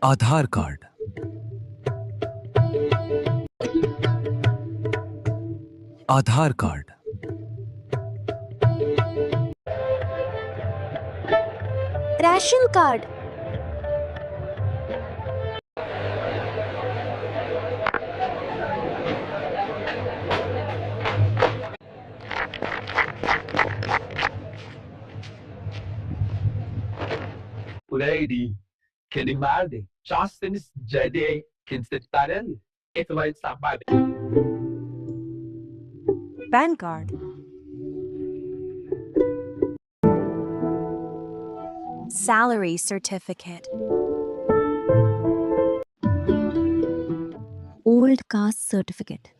Aadhaar card. Aadhaar card. Ration card. Lady, Kilimardi, Justin's Jedi, Kinstitaren, Italy's Sabbath. PAN card. Salary certificate. Old caste certificate.